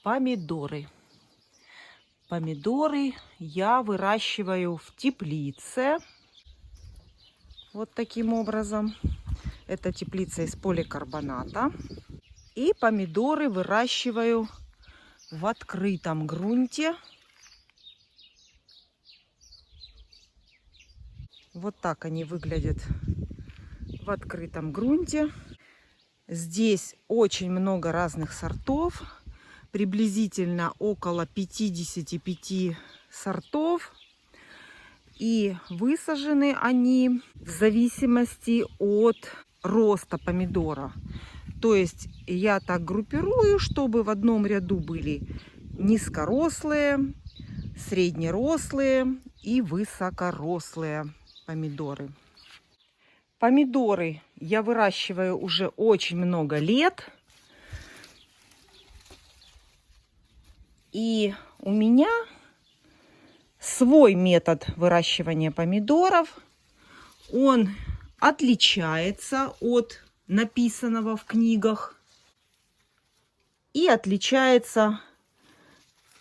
Помидоры. Помидоры я выращиваю в теплице. Вот таким образом. Это теплица из поликарбоната. И помидоры выращиваю в открытом грунте. Вот так они выглядят в открытом грунте. Здесь очень много разных сортов. Приблизительно около 55 сортов. И высажены они в зависимости от роста помидора. То есть я так группирую, чтобы в одном ряду были низкорослые, среднерослые и высокорослые помидоры. Помидоры я выращиваю уже очень много лет. И у меня свой метод выращивания помидоров. Он отличается от написанного в книгах и отличается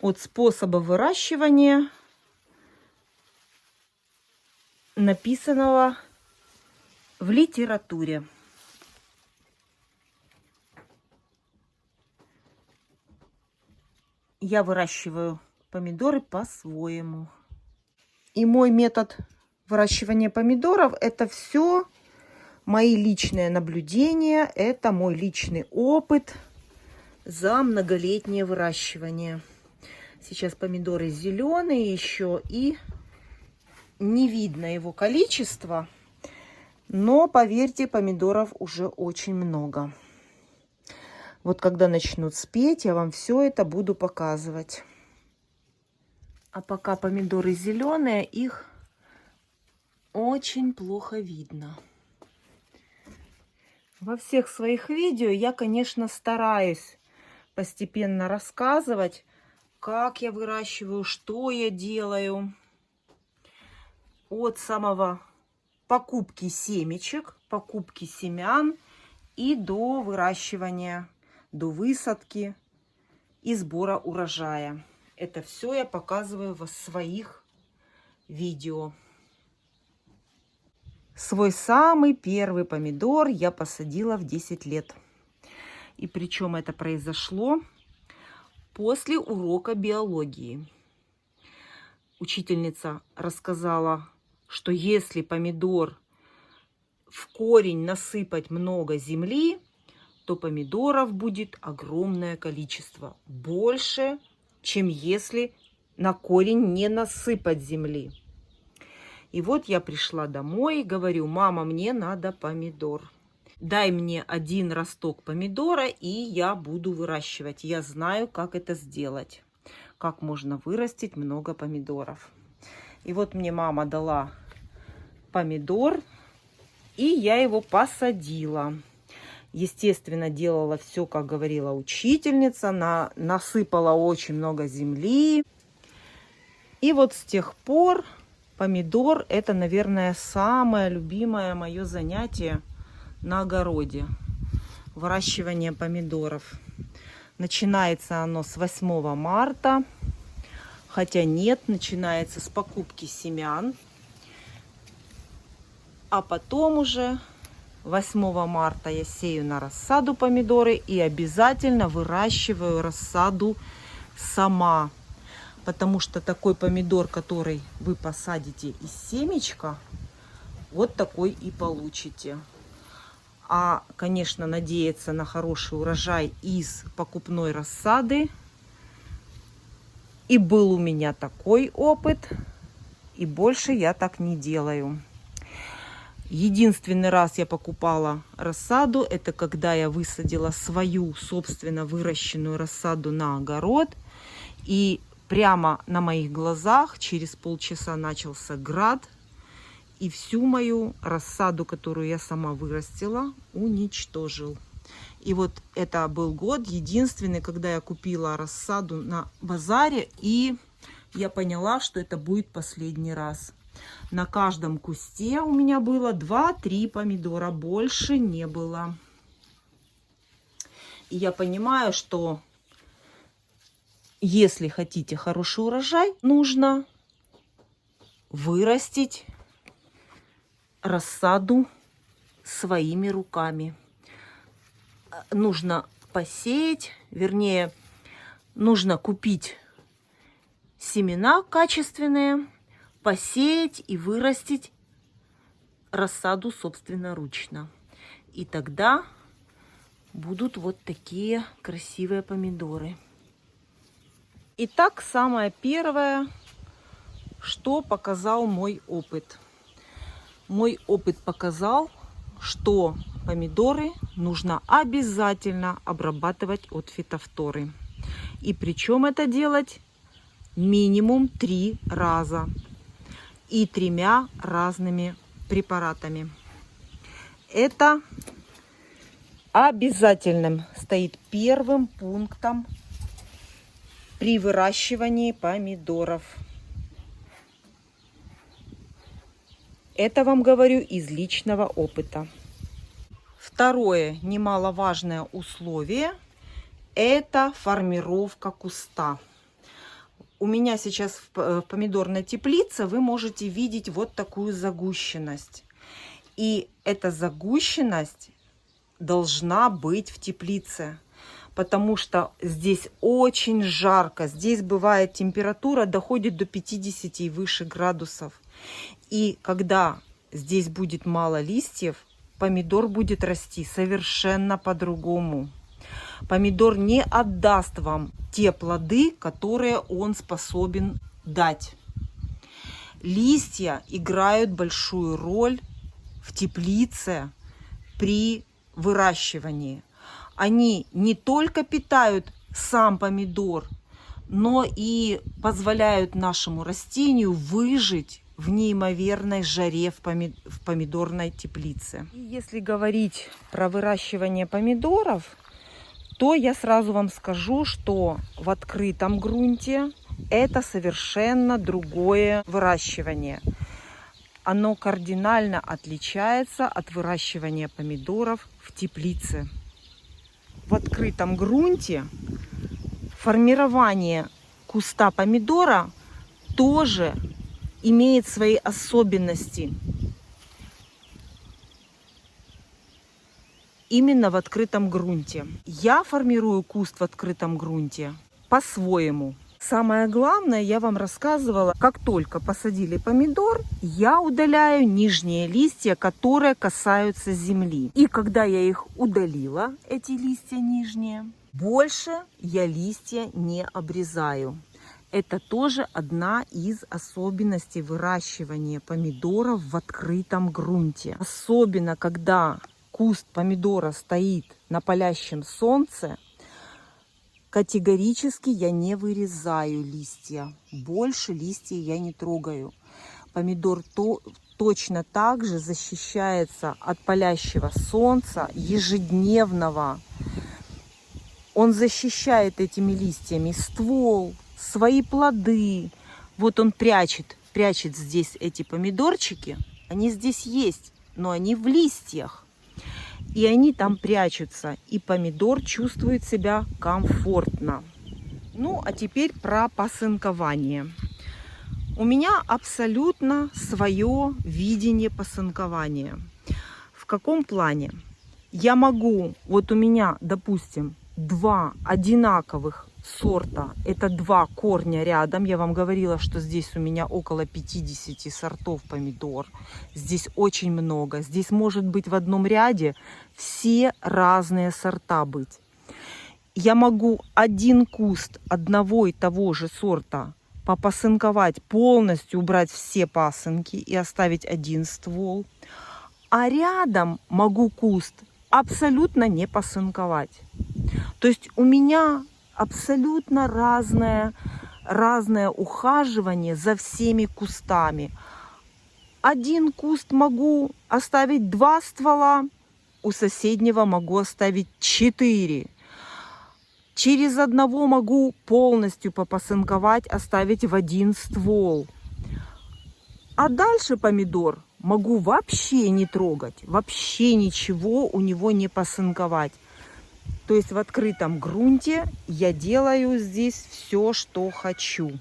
от способа выращивания, написанного в литературе. Я выращиваю помидоры по-своему. И мой метод выращивания помидоров — это все мои личные наблюдения, это мой личный опыт за многолетнее выращивание. Сейчас помидоры зеленые еще и не видно его количество, но поверьте, помидоров уже очень много. Вот когда начнут спеть, я вам все это буду показывать. А пока помидоры зеленые, их очень плохо видно. Во всех своих видео я, конечно, стараюсь постепенно рассказывать, как я выращиваю, что я делаю. От самого покупки семечек, покупки семян и до выращивания, до высадки и сбора урожая. Это все я показываю в своих видео. Свой самый первый помидор я посадила в 10 лет. И причем это произошло после урока биологии. Учительница рассказала, что если помидор в корень насыпать много земли, то помидоров будет огромное количество. Больше, чем если на корень не насыпать земли. И вот я пришла домой и говорю: мама, мне надо помидор. Дай мне один росток помидора, и я буду выращивать. Я знаю, как это сделать. Как можно вырастить много помидоров. И вот мне мама дала помидор, и я его посадила. Естественно, делала все, как говорила учительница. Насыпала очень много земли. И вот с тех пор помидор — это, наверное, самое любимое мое занятие на огороде. Выращивание помидоров. Начинается оно с 8 марта. Хотя нет, начинается с покупки семян. А потом уже 8 марта я сею на рассаду помидоры и обязательно выращиваю рассаду сама. Потому что такой помидор, который вы посадите из семечка, вот такой и получите. А, конечно, надеяться на хороший урожай из покупной рассады. И был у меня такой опыт, и больше я так не делаю. Единственный раз я покупала рассаду, это когда я высадила свою собственно выращенную рассаду на огород. И прямо на моих глазах через полчаса начался град. И всю мою рассаду, которую я сама вырастила, уничтожил. И вот это был год единственный, когда я купила рассаду на базаре. И я поняла, что это будет последний раз. На каждом кусте у меня было 2-3 помидора, больше не было. И я понимаю, что Если хотите хороший урожай, нужно вырастить рассаду своими руками. Нужно посеять, вернее, нужно купить семена качественные, посеять и вырастить рассаду собственноручно. И тогда будут вот такие красивые помидоры. Итак, самое первое, что показал мой опыт. Мой опыт показал, что помидоры нужно обязательно обрабатывать от фитофторы. И причем это делать минимум 3 раза и 3 разными препаратами. Это обязательным стоит первым пунктом при выращивании помидоров. Это вам говорю из личного опыта. Второе немаловажное условие – это формировка куста. У меня сейчас в помидорной теплице вы можете видеть вот такую загущенность. И эта загущенность должна быть в теплице, потому что здесь очень жарко. Здесь бывает температура доходит до 50 и выше градусов. И когда здесь будет мало листьев, помидор будет расти совершенно по-другому. Помидор не отдаст вам те плоды, которые он способен дать. Листья играют большую роль в теплице при выращивании. Они не только питают сам помидор, но и позволяют нашему растению выжить в неимоверной жаре в помидорной теплице. И если говорить про выращивание помидоров, то я сразу вам скажу, что в открытом грунте это совершенно другое выращивание. Оно кардинально отличается от выращивания помидоров в теплице. В открытом грунте формирование куста помидора тоже имеет свои особенности. Именно в открытом грунте. Я формирую куст в открытом грунте по-своему. Самое главное, я вам рассказывала, как только посадили помидор, я удаляю нижние листья, которые касаются земли. И когда я их удалила, эти листья нижние, больше я листья не обрезаю. Это тоже одна из особенностей выращивания помидоров в открытом грунте. Особенно, когда куст помидора стоит на палящем солнце, категорически я не вырезаю листья. Больше листья я не трогаю. Помидор точно так же защищается от палящего солнца ежедневного. Он защищает этими листьями ствол, свои плоды. Вот он прячет здесь эти помидорчики. Они здесь есть, но они в листьях. И они там прячутся. И помидор чувствует себя комфортно. Ну, а теперь про посынкование. У меня абсолютно свое видение посынкования. В каком плане? Я могу, вот у меня, допустим, 2 одинаковых сорта, это 2 корня рядом. Я вам говорила, что здесь у меня около 50 сортов помидор. Здесь очень много. Здесь может быть в одном ряде все разные сорта быть. Я могу один куст одного и того же сорта попасынковать, полностью убрать все пасынки и оставить один ствол. А рядом могу куст абсолютно не посынковать. То есть у меня абсолютно разное ухаживание за всеми кустами. Один куст могу оставить 2 ствола, у соседнего могу оставить 4. Через одного могу полностью попасынковать, оставить в 1 ствол. А дальше помидор могу вообще не трогать, вообще ничего у него не посынковать. То есть в открытом грунте я делаю здесь все, что хочу.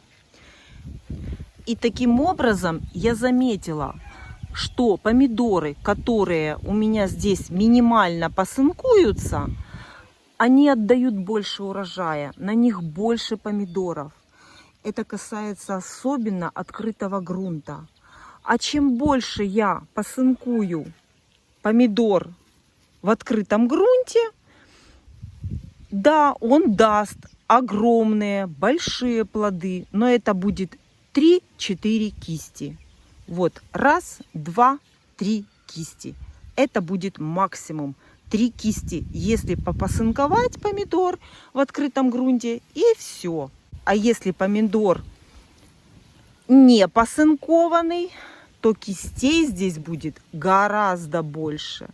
И таким образом я заметила, что помидоры, которые у меня здесь минимально посынкуются, они отдают больше урожая, на них больше помидоров. Это касается особенно открытого грунта. А чем больше я посынкую помидор в открытом грунте, да, он даст огромные, большие плоды, но это будет 3-4 кисти. Вот, раз, два, 3 кисти. Это будет максимум 3 кисти, если попосынковать помидор в открытом грунте, и все. А если помидор не посынкованный, то кистей здесь будет гораздо больше.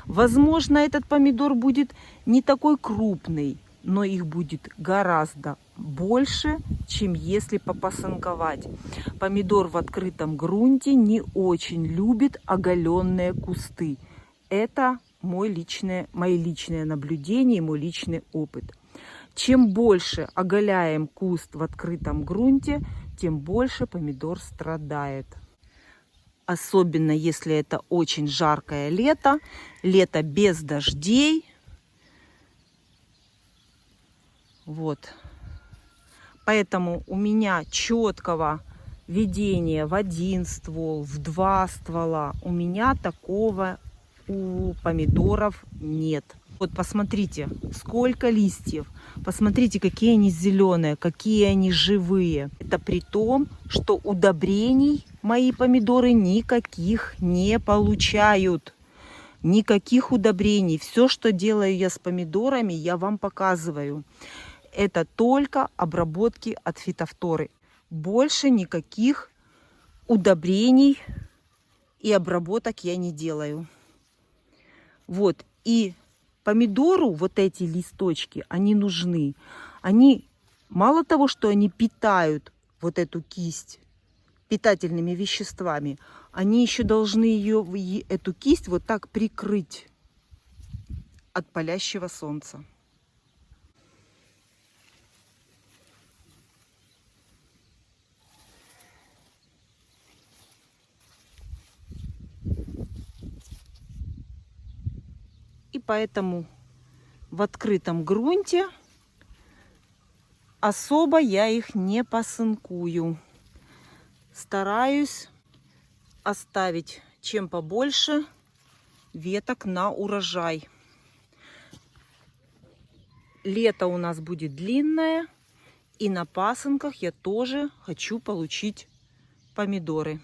Возможно, этот помидор будет не такой крупный, но их будет гораздо больше, чем если попосынковать. Помидор в открытом грунте не очень любит оголенные кусты. Это мои личные наблюдения и мой личный опыт. Чем больше оголяем куст в открытом грунте, тем больше помидор страдает. Особенно если это очень жаркое лето, лето без дождей. Вот. Поэтому у меня четкого ведения в 1 ствол, в 2 ствола, у меня такого у помидоров нет. Вот посмотрите, сколько листьев. Посмотрите, какие они зеленые, какие они живые. Это при том, что удобрений мои помидоры никаких не получают. Никаких удобрений. Все, что делаю я с помидорами, я вам показываю. Это только обработки от фитофторы. Больше никаких удобрений и обработок я не делаю. Вот. И помидору вот эти листочки, они нужны. Они мало того, что они питают вот эту кисть питательными веществами, они еще должны эту кисть вот так прикрыть от палящего солнца. И поэтому в открытом грунте особо я их не посынкую. Стараюсь оставить чем побольше веток на урожай. Лето у нас будет длинное, и на пасынках я тоже хочу получить помидоры.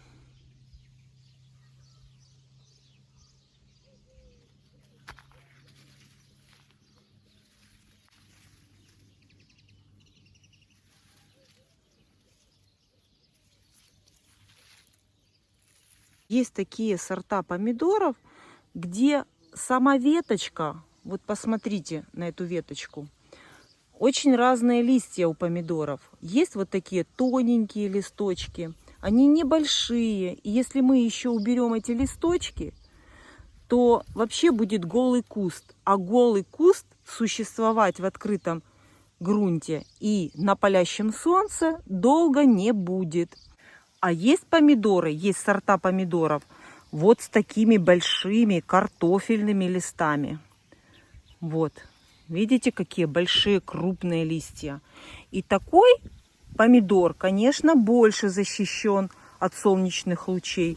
Есть такие сорта помидоров, где сама веточка, вот посмотрите на эту веточку, очень разные листья у помидоров. Есть вот такие тоненькие листочки, они небольшие. И если мы еще уберем эти листочки, то вообще будет голый куст. А голый куст существовать в открытом грунте и на палящем солнце долго не будет. А есть помидоры, есть сорта помидоров вот с такими большими картофельными листами. Вот. Видите, какие большие крупные листья. И такой помидор, конечно, больше защищен от солнечных лучей.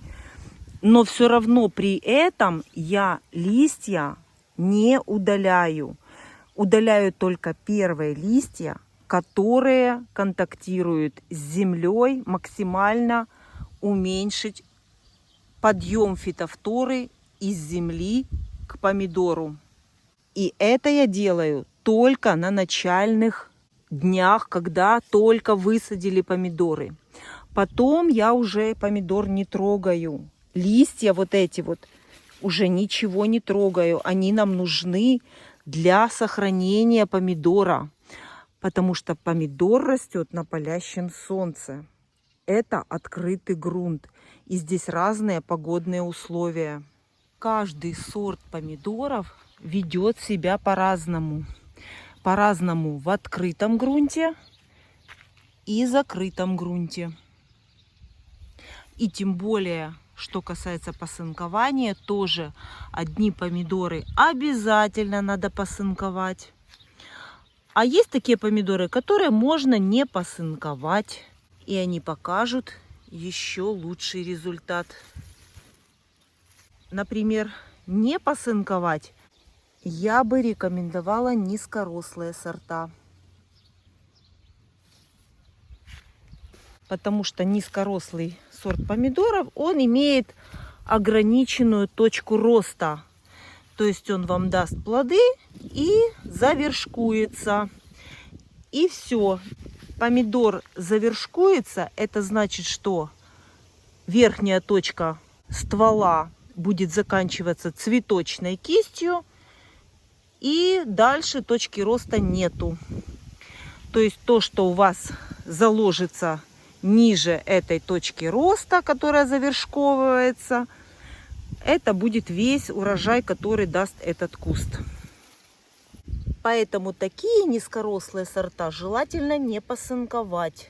Но все равно при этом я листья не удаляю. Удаляю только первые листья, которые контактируют с землей, максимально уменьшить подъем фитофторы из земли к помидору. И это я делаю только на начальных днях, когда только высадили помидоры. Потом я уже помидор не трогаю. Листья вот эти вот уже ничего не трогаю. Они нам нужны для сохранения помидора. Потому что помидор растет на палящем солнце. Это открытый грунт. И здесь разные погодные условия. Каждый сорт помидоров ведет себя по-разному. по-разному в открытом грунте и закрытом грунте. И тем более, что касается посынкования, тоже одни помидоры обязательно надо посынковать. А есть такие помидоры, которые можно не посынковать. И они покажут еще лучший результат. Например, не посынковать я бы рекомендовала низкорослые сорта. Потому что низкорослый сорт помидоров, он имеет ограниченную точку роста. То есть он вам даст плоды и завершкуется. И все. Помидор завершкуется, это значит, что верхняя точка ствола будет заканчиваться цветочной кистью, и дальше точки роста нету. То есть то, что у вас заложится ниже этой точки роста, которая завершковывается, это будет весь урожай, который даст этот куст. Поэтому такие низкорослые сорта желательно не посынковать,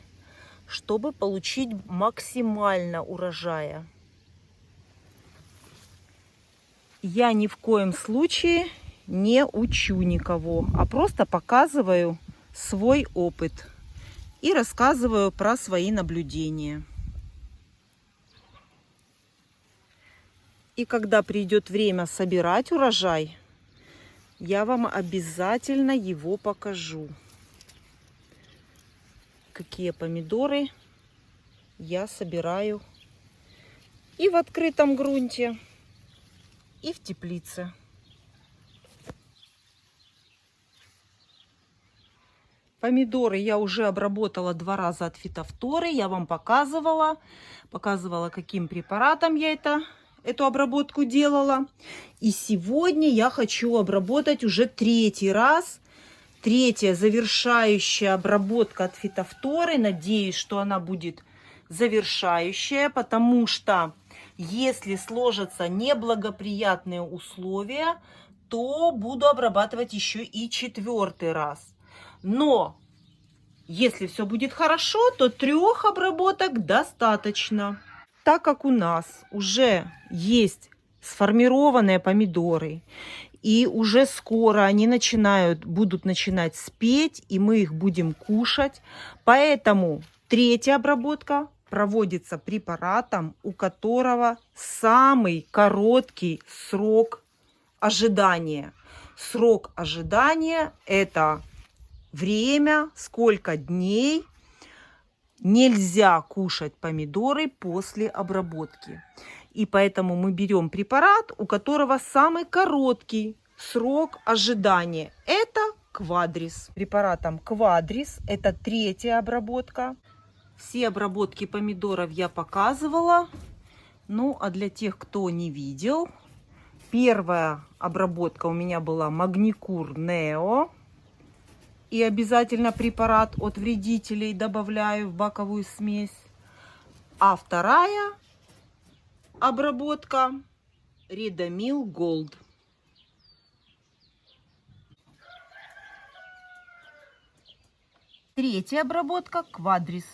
чтобы получить максимально урожая. Я ни в коем случае не учу никого, а просто показываю свой опыт и рассказываю про свои наблюдения. И когда придет время собирать урожай, я вам обязательно его покажу. Какие помидоры я собираю и в открытом грунте, и в теплице. Помидоры я уже обработала 2 раза от фитофторы. Я вам показывала, каким препаратом я эту обработку делала. И сегодня я хочу обработать уже 3-й раз. 3-я завершающая обработка от фитофторы. Надеюсь, что она будет завершающая, потому что если сложатся неблагоприятные условия, то буду обрабатывать еще и 4-й раз. Но если все будет хорошо, то 3 обработок достаточно. Так как у нас уже есть сформированные помидоры, и уже скоро они будут начинать спеть, и мы их будем кушать. Поэтому 3-я обработка проводится препаратом, у которого самый короткий срок ожидания. Срок ожидания – это время, сколько дней нельзя кушать помидоры после обработки. И поэтому мы берем препарат, у которого самый короткий срок ожидания. Это Квадрис. Препаратом Квадрис. Это 3-я обработка. Все обработки помидоров я показывала. Ну, а для тех, кто не видел, 1-я обработка у меня была Магникур Нео. И обязательно препарат от вредителей добавляю в баковую смесь. А 2-я обработка Редомил Голд. 3-я обработка Квадрис.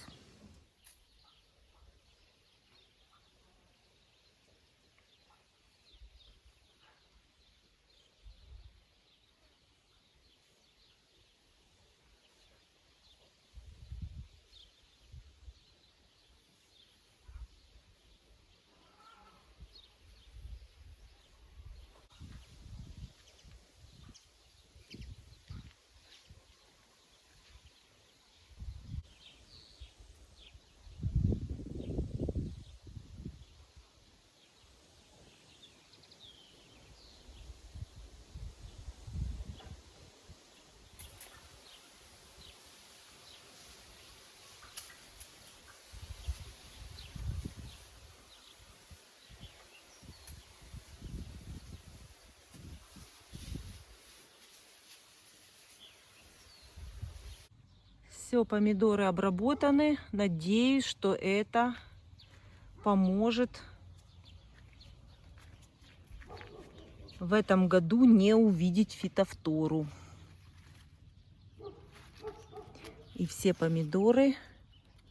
Все, помидоры обработаны. Надеюсь, что это поможет в этом году не увидеть фитофтору. И все помидоры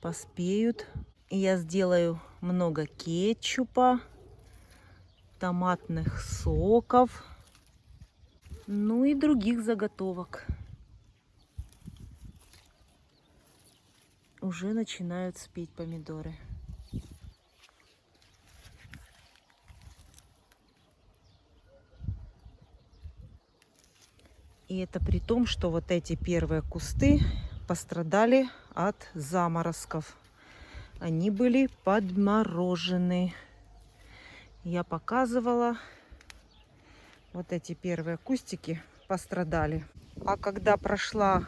поспеют. И я сделаю много кетчупа, томатных соков, ну и других заготовок. Уже начинают спеть помидоры. И это при том, что вот эти первые кусты пострадали от заморозков. Они были подморожены. Я показывала, вот эти первые кустики пострадали. А когда прошла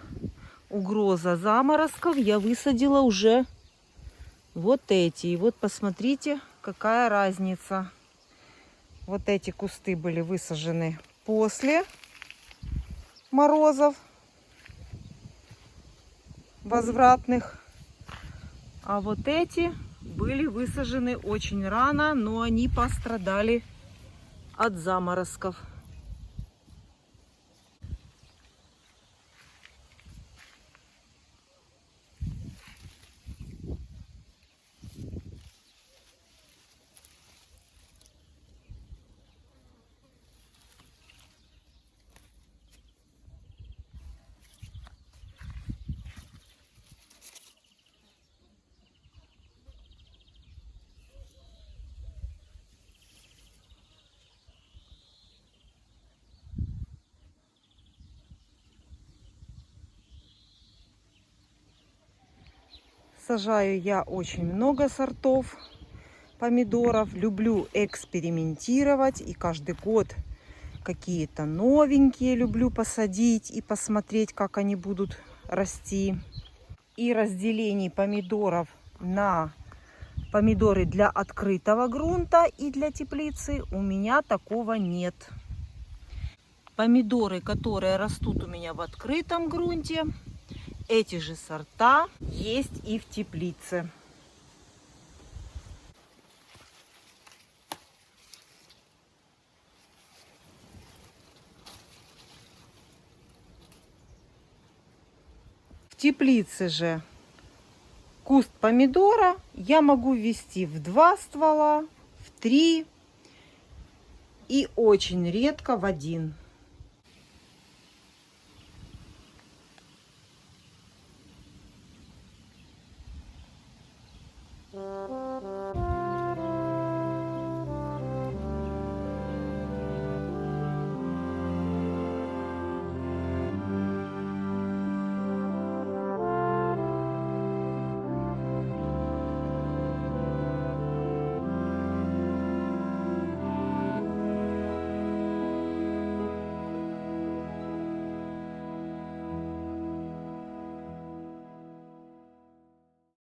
угроза заморозков, я высадила уже вот эти. И вот посмотрите, какая разница. Вот эти кусты были высажены после морозов возвратных. А вот эти были высажены очень рано, но они пострадали от заморозков. Сажаю я очень много сортов помидоров. Люблю экспериментировать. И каждый год какие-то новенькие люблю посадить и посмотреть, как они будут расти. И разделений помидоров на помидоры для открытого грунта и для теплицы у меня такого нет. Помидоры, которые растут у меня в открытом грунте, эти же сорта есть и в теплице. В теплице же куст помидора я могу ввести в 2 ствола, в 3 и очень редко в 1.